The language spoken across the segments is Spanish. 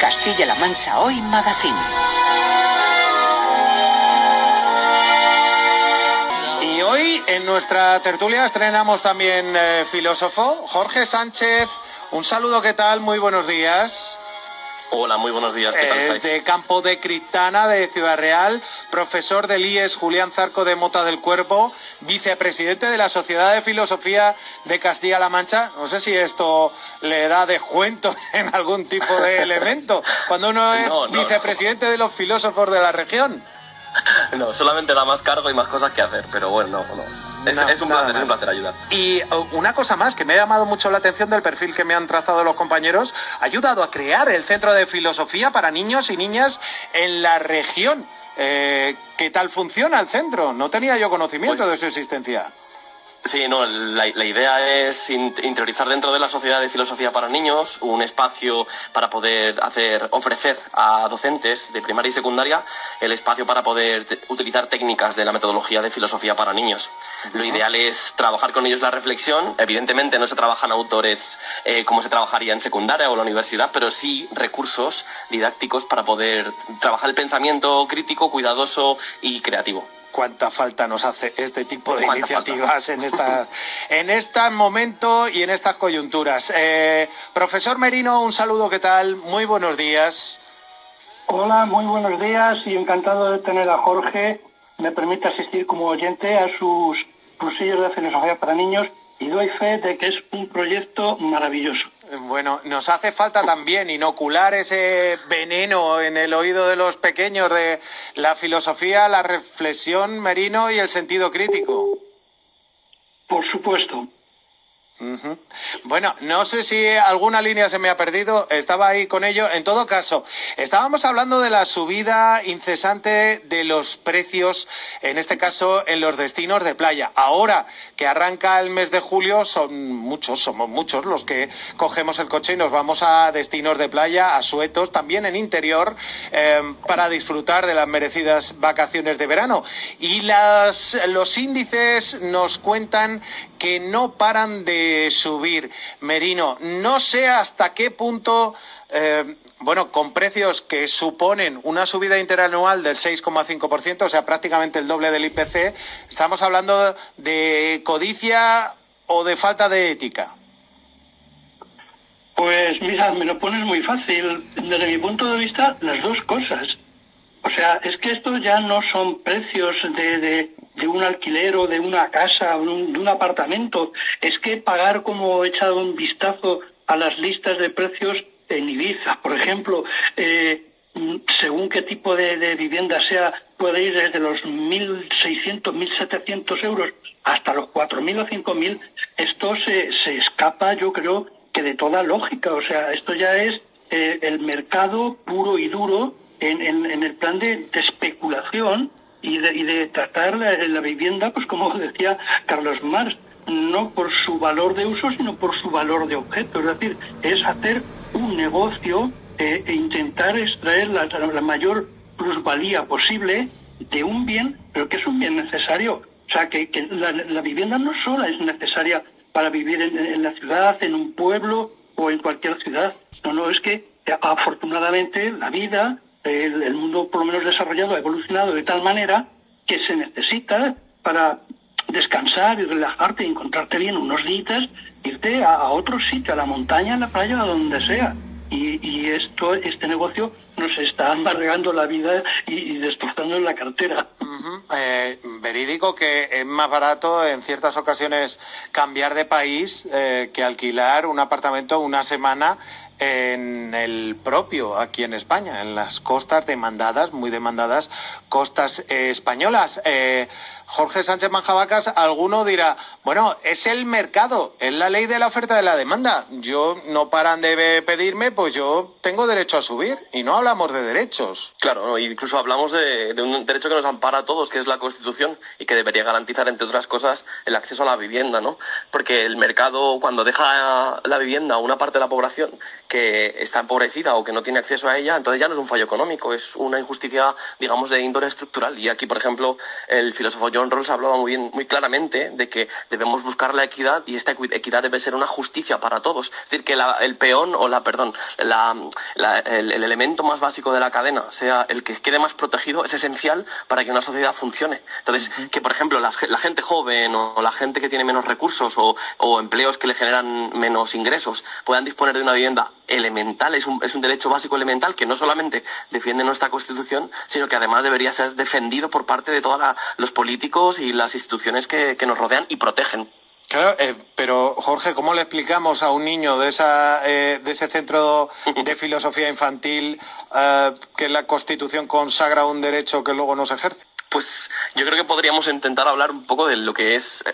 Castilla-La Mancha Hoy Magazine. Y hoy en nuestra tertulia estrenamos también filósofo, Jorge Sánchez. Un saludo, ¿qué tal? Muy buenos días. Hola, muy buenos días, ¿qué tal estáis? De Campo de Criptana, de Ciudad Real, profesor del IES Julián Zarco de Mota del Cuerpo, vicepresidente de la Sociedad de Filosofía de Castilla-La Mancha. No sé si esto le da descuento en algún tipo de elemento, cuando uno es vicepresidente de los filósofos de la región. No, solamente da más cargo y más cosas que hacer, pero bueno, es un placer ayudar. Y una cosa más que me ha llamado mucho la atención del perfil que me han trazado los compañeros: ha ayudado a crear el Centro de Filosofía para niños y niñas en la región. ¿Qué tal funciona el centro? No tenía yo conocimiento de su existencia. Sí, no, la idea es interiorizar dentro de la Sociedad de Filosofía para Niños un espacio para poder ofrecer a docentes de primaria y secundaria el espacio para poder utilizar técnicas de la metodología de filosofía para niños. Lo ideal es trabajar con ellos la reflexión. Evidentemente no se trabajan autores como se trabajaría en secundaria o la universidad, pero sí recursos didácticos para poder trabajar el pensamiento crítico, cuidadoso y creativo. Cuánta falta nos hace este tipo de iniciativas en este momento y en estas coyunturas. Profesor Merino, un saludo, ¿qué tal? Muy buenos días. Hola, muy buenos días y encantado de tener a Jorge. Me permite asistir como oyente a sus cursillos de filosofía para niños y doy fe de que es un proyecto maravilloso. Bueno, nos hace falta también inocular ese veneno en el oído de los pequeños de la filosofía, la reflexión, Merino, y el sentido crítico. Por supuesto. Bueno, no sé si alguna línea se me ha perdido, estaba ahí con ello. En todo caso, estábamos hablando de la subida incesante de los precios, en este caso en los destinos de playa. Ahora que arranca el mes de julio, somos muchos los que cogemos el coche y nos vamos a destinos de playa, a suetos, también en interior, para disfrutar de las merecidas vacaciones de verano. Y los índices nos cuentan que no paran de subir, Merino. No sé hasta qué punto, con precios que suponen una subida interanual del 6,5%, o sea, prácticamente el doble del IPC, ¿estamos hablando de codicia o de falta de ética? Pues mira, me lo pones muy fácil. Desde mi punto de vista, las dos cosas. O sea, es que estos ya no son precios de un alquiler o de una casa, de un apartamento. Es que pagar, como he echado un vistazo a las listas de precios en Ibiza, por ejemplo, según qué tipo de vivienda sea, puede ir desde los 1.600, 1.700 euros hasta los 4.000 o 5.000. Esto se escapa, yo creo, que de toda lógica. O sea, esto ya es el mercado puro y duro en el plan de especulación y de tratar la vivienda, pues como decía Carlos Marx, no por su valor de uso, sino por su valor de objeto. Es decir, es hacer un negocio e intentar extraer la mayor plusvalía posible de un bien, pero que es un bien necesario. O sea, que la vivienda no solo es necesaria para vivir en la ciudad, en un pueblo o en cualquier ciudad. No, es que afortunadamente la vida, el mundo por lo menos desarrollado, ha evolucionado de tal manera que se necesita para descansar y relajarte y encontrarte bien unos días, irte a otro sitio, a la montaña, a la playa, a donde sea. Y este negocio nos está amargando la vida y destrozando la cartera. Verídico que es más barato en ciertas ocasiones cambiar de país que alquilar un apartamento una semana en el propio, aquí en España, en las costas muy demandadas, costas españolas. Jorge Sánchez Manjabacas, alguno dirá, bueno, es el mercado, es la ley de la oferta y de la demanda. Yo no paran de pedirme, pues yo tengo derecho a subir, y no hablamos de derechos. Claro, ¿no? Incluso hablamos de un derecho que nos ampara a todos, que es la Constitución, y que debería garantizar, entre otras cosas, el acceso a la vivienda, ¿no? Porque el mercado, cuando deja la vivienda a una parte de la población que está empobrecida o que no tiene acceso a ella, entonces ya no es un fallo económico, es una injusticia, digamos, de índole estructural. Y aquí, por ejemplo, el filósofo John Rawls hablaba muy claramente de que debemos buscar la equidad, y esta equidad debe ser una justicia para todos. Es decir, que el peón o el elemento más básico de la cadena sea el que quede más protegido, es esencial para que una sociedad funcione. Entonces, que por ejemplo la gente joven o la gente que tiene menos recursos o empleos que le generan menos ingresos puedan disponer de una vivienda elemental, es un derecho básico elemental que no solamente defiende nuestra Constitución, sino que además debería ser defendido por parte de todos los políticos y las instituciones que nos rodean y protegen. Claro, pero Jorge, ¿cómo le explicamos a un niño de ese centro de filosofía infantil que la Constitución consagra un derecho que luego no se ejerce? Pues yo creo que podríamos intentar hablar un poco de lo que es,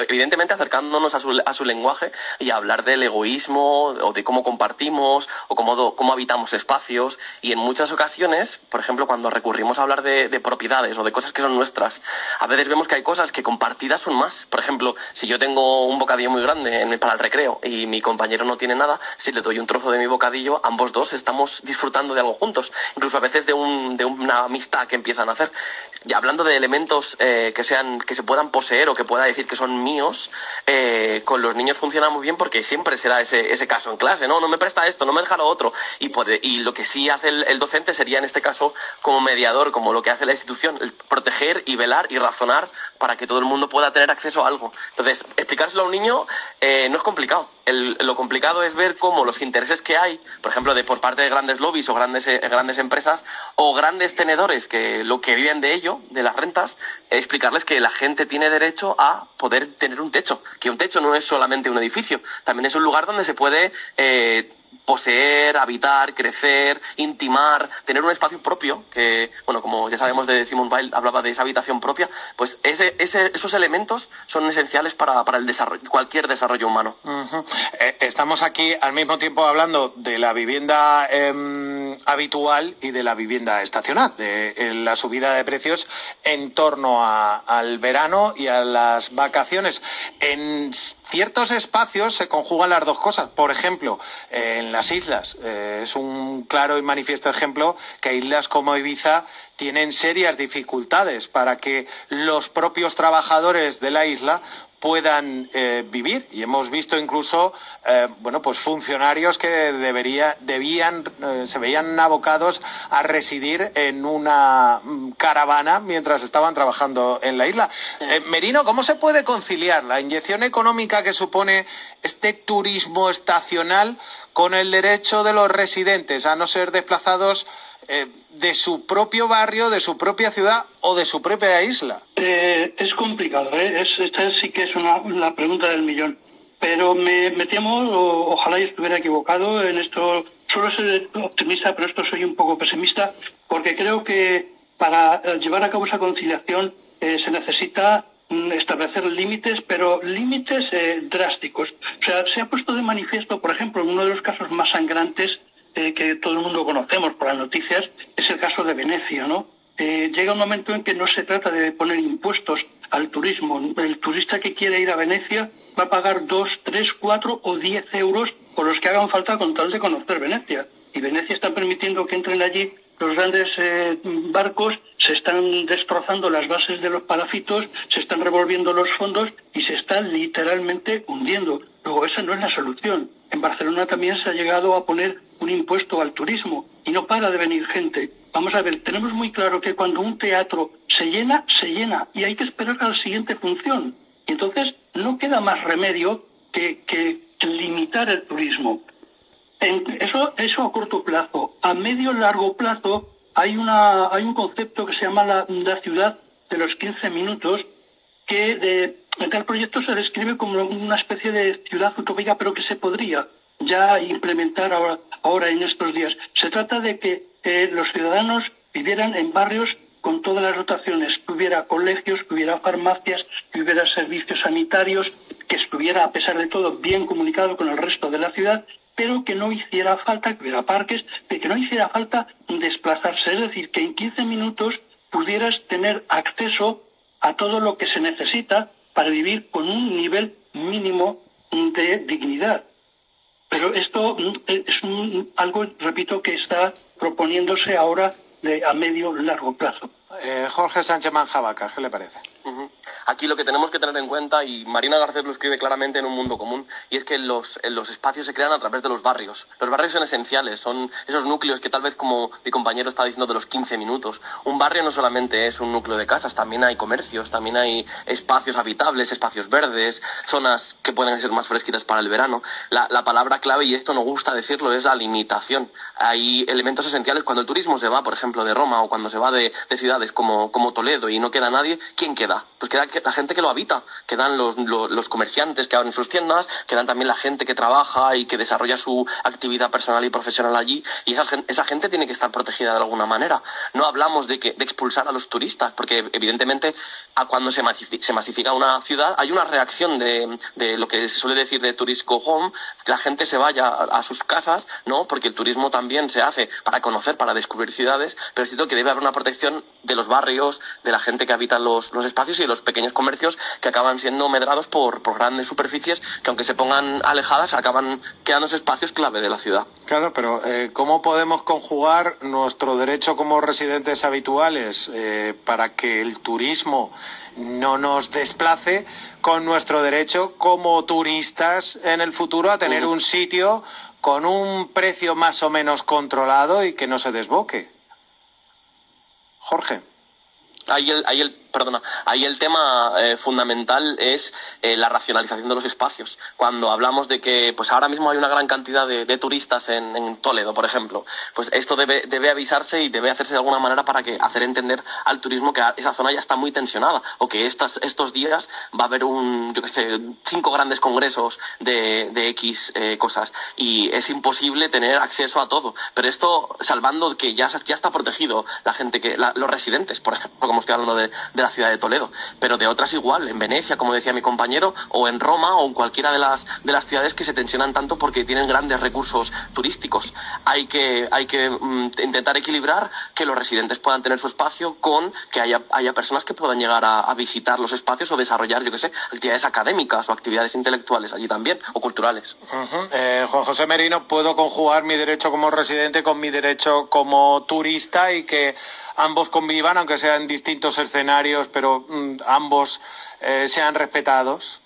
evidentemente acercándonos a su lenguaje, y hablar del egoísmo o de cómo compartimos o cómo habitamos espacios. Y en muchas ocasiones, por ejemplo, cuando recurrimos a hablar de propiedades o de cosas que son nuestras, a veces vemos que hay cosas que compartidas son más. Por ejemplo, si yo tengo un bocadillo muy grande para el recreo y mi compañero no tiene nada, si le doy un trozo de mi bocadillo, ambos dos estamos disfrutando de algo juntos, incluso a veces de una amistad que empiezan a hacer. Ya hablando de elementos que se puedan poseer o que pueda decir que son míos, con los niños funciona muy bien, porque siempre será ese caso en clase, no me presta esto, no me deja lo otro, y lo que sí hace el docente sería en este caso como mediador, como lo que hace la institución, el proteger y velar y razonar para que todo el mundo pueda tener acceso a algo. Entonces, explicárselo a un niño no es complicado. Lo complicado es ver cómo los intereses que hay, por ejemplo, por parte de grandes lobbies o grandes empresas o grandes tenedores que viven de ello, de las rentas, explicarles que la gente tiene derecho a poder tener un techo, que un techo no es solamente un edificio, también es un lugar donde se puede poseer, habitar, crecer, intimar, tener un espacio propio, que, bueno, como ya sabemos de Simone Weil, hablaba de esa habitación propia. Pues esos elementos son esenciales para el desarrollo, cualquier desarrollo humano. Uh-huh. Estamos aquí al mismo tiempo hablando de la vivienda habitual y de la vivienda estacional, de la subida de precios en torno al verano y a las vacaciones. En ciertos espacios se conjugan las dos cosas. Por ejemplo, en las islas, es un claro y manifiesto ejemplo que islas como Ibiza tienen serias dificultades para que los propios trabajadores de la isla puedan vivir, y hemos visto incluso pues funcionarios que se veían abocados a residir en una caravana mientras estaban trabajando en la isla. Merino, ¿cómo se puede conciliar la inyección económica que supone este turismo estacional con el derecho de los residentes a no ser desplazados de su propio barrio, de su propia ciudad o de su propia isla? Es complicado, esta sí que es la pregunta del millón. Pero me temo, ojalá yo estuviera equivocado en esto. Suelo ser optimista, pero esto soy un poco pesimista, porque creo que para llevar a cabo esa conciliación se necesita establecer límites, pero límites drásticos. O sea, se ha puesto de manifiesto, por ejemplo, en uno de los casos más sangrantes que todo el mundo conocemos por las noticias, es el caso de Venecia, ¿no? Llega un momento en que no se trata de poner impuestos al turismo. El turista que quiere ir a Venecia va a pagar 2, 3, 4 o 10 euros por los que hagan falta con tal de conocer Venecia. Y Venecia está permitiendo que entren allí los grandes barcos, se están destrozando las bases de los palafitos, se están revolviendo los fondos y se está literalmente hundiendo. Luego, esa no es la solución. En Barcelona también se ha llegado a poner un impuesto al turismo y no para de venir gente. Vamos a ver, tenemos muy claro que cuando un teatro se llena y hay que esperar a la siguiente función. Y entonces no queda más remedio que limitar el turismo. Eso a corto plazo. A medio y largo plazo hay un concepto que se llama la ciudad de los 15 minutos, que en tal proyecto se describe como una especie de ciudad utópica, pero que se podría ya implementar ahora en estos días. Se trata de que los ciudadanos vivieran en barrios con todas las dotaciones, que hubiera colegios, que hubiera farmacias, que hubiera servicios sanitarios, que estuviera, a pesar de todo, bien comunicado con el resto de la ciudad, pero que no hiciera falta, que hubiera parques, que no hiciera falta desplazarse. Es decir, que en 15 minutos pudieras tener acceso a todo lo que se necesita para vivir con un nivel mínimo de dignidad. Pero esto es algo, repito, que está proponiéndose ahora a medio largo plazo. Jorge Sánchez Manjavaca, ¿qué le parece? Aquí lo que tenemos que tener en cuenta, y Marina Garcés lo escribe claramente en Un mundo común, y es que los espacios se crean a través de los barrios. Los barrios son esenciales, son esos núcleos que tal vez, como mi compañero está diciendo, de los 15 minutos. Un barrio no solamente es un núcleo de casas, también hay comercios, también hay espacios habitables, espacios verdes, zonas que pueden ser más fresquitas para el verano. La palabra clave, y esto nos gusta decirlo, es la limitación. Hay elementos esenciales. Cuando el turismo se va, por ejemplo, de Roma, o cuando se va de ciudades como Toledo y no queda nadie, ¿quién queda? Pues queda la gente que lo habita, quedan los comerciantes que abren sus tiendas, quedan también la gente que trabaja y que desarrolla su actividad personal y profesional allí, y esa gente tiene que estar protegida de alguna manera. No hablamos de expulsar a los turistas, porque evidentemente cuando se masifica una ciudad hay una reacción de lo que se suele decir de tourist go home, que la gente se vaya a sus casas, ¿no? Porque el turismo también se hace para conocer, para descubrir ciudades, pero es cierto que debe haber una protección de los barrios, de la gente que habita los espacios y de los pequeños comercios, que acaban siendo medrados por grandes superficies que, aunque se pongan alejadas, acaban quedándose espacios clave de la ciudad. Claro, pero ¿cómo podemos conjugar nuestro derecho como residentes habituales para que el turismo no nos desplace con nuestro derecho como turistas en el futuro a tener un sitio con un precio más o menos controlado y que no se desboque? Jorge. Ahí el tema fundamental es la racionalización de los espacios. Cuando hablamos de que pues ahora mismo hay una gran cantidad de turistas en Toledo, por ejemplo, pues esto debe avisarse y debe hacerse de alguna manera para hacer entender al turismo que esa zona ya está muy tensionada, o que estos días va a haber 5 grandes congresos de X cosas, y es imposible tener acceso a todo. Pero esto, salvando que ya está protegido la gente, los residentes, por ejemplo, como estoy hablando de la ciudad de Toledo, pero de otras igual, en Venecia, como decía mi compañero, o en Roma, o en cualquiera de las ciudades que se tensionan tanto porque tienen grandes recursos turísticos. Hay que intentar equilibrar que los residentes puedan tener su espacio con que haya personas que puedan llegar a visitar los espacios o desarrollar, actividades académicas o actividades intelectuales allí también, o culturales. Juan José Merino, ¿puedo conjugar mi derecho como residente con mi derecho como turista y que ambos convivan, aunque sean distintos escenarios, pero ambos sean respetados?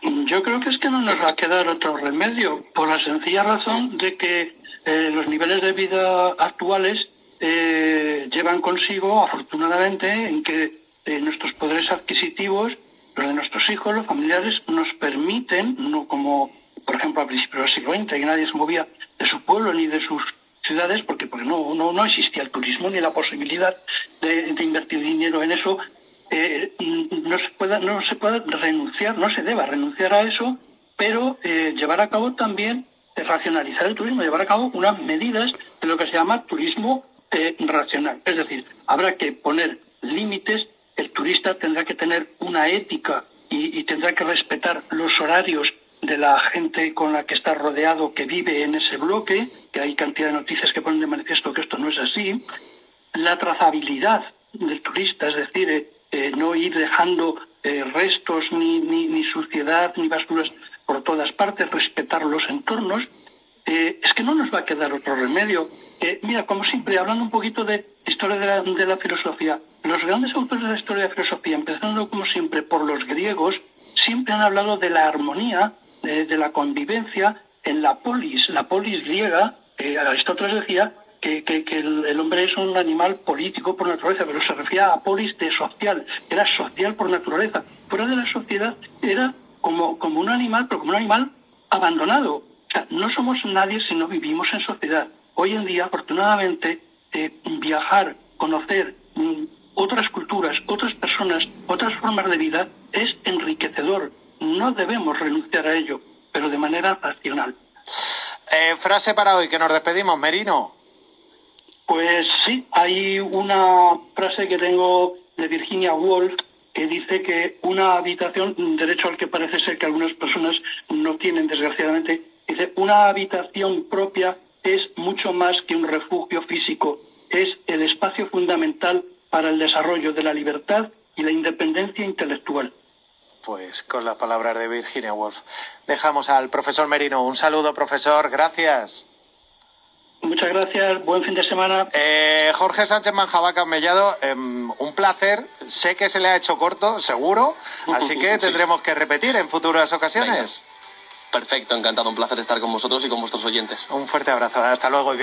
Yo creo que es que no nos va a quedar otro remedio, por la sencilla razón de que los niveles de vida actuales llevan consigo, afortunadamente, en que nuestros poderes adquisitivos, los de nuestros hijos, los familiares, nos permiten, no como, por ejemplo, a principios del siglo XX, que nadie se movía de su pueblo ni de sus ciudades, porque no existía el turismo ni la posibilidad de invertir dinero en eso. No se puede renunciar, no se deba renunciar a eso, pero llevar a cabo también, racionalizar el turismo, llevar a cabo unas medidas de lo que se llama turismo racional. Es decir, habrá que poner límites, el turista tendrá que tener una ética y tendrá que respetar los horarios de la gente con la que está rodeado, que vive en ese bloque, que hay cantidad de noticias que ponen de manifiesto que esto no es así. La trazabilidad del turista, es decir, no ir dejando restos, ni suciedad, ni basuras por todas partes, respetar los entornos. Es que no nos va a quedar otro remedio. Mira, como siempre, hablando un poquito de historia de la filosofía, los grandes autores de la historia de la filosofía, empezando como siempre por los griegos, siempre han hablado de la armonía, de la convivencia en la polis griega. Aristóteles decía que el hombre es un animal político por naturaleza, pero se refería a polis de social, era social por naturaleza. Fuera de la sociedad era como un animal, pero como un animal abandonado. O sea, no somos nadie si no vivimos en sociedad. Hoy en día, afortunadamente, viajar, conocer otras culturas, otras personas, otras formas de vida es enriquecedor. No debemos renunciar a ello, pero de manera racional. Frase para hoy, que nos despedimos, Merino. Pues sí, hay una frase que tengo de Virginia Woolf que dice que una habitación, un derecho al que parece ser que algunas personas no tienen, desgraciadamente, dice: una habitación propia es mucho más que un refugio físico, es el espacio fundamental para el desarrollo de la libertad y la independencia intelectual. Pues con las palabras de Virginia Woolf dejamos al profesor Merino. Un saludo, profesor. Gracias. Muchas gracias, buen fin de semana. Jorge Sánchez Manjavaca Mellado, un placer. Sé que se le ha hecho corto, seguro, así que tendremos que repetir en futuras ocasiones. Venga. Perfecto, encantado, un placer estar con vosotros y con vuestros oyentes. Un fuerte abrazo, hasta luego.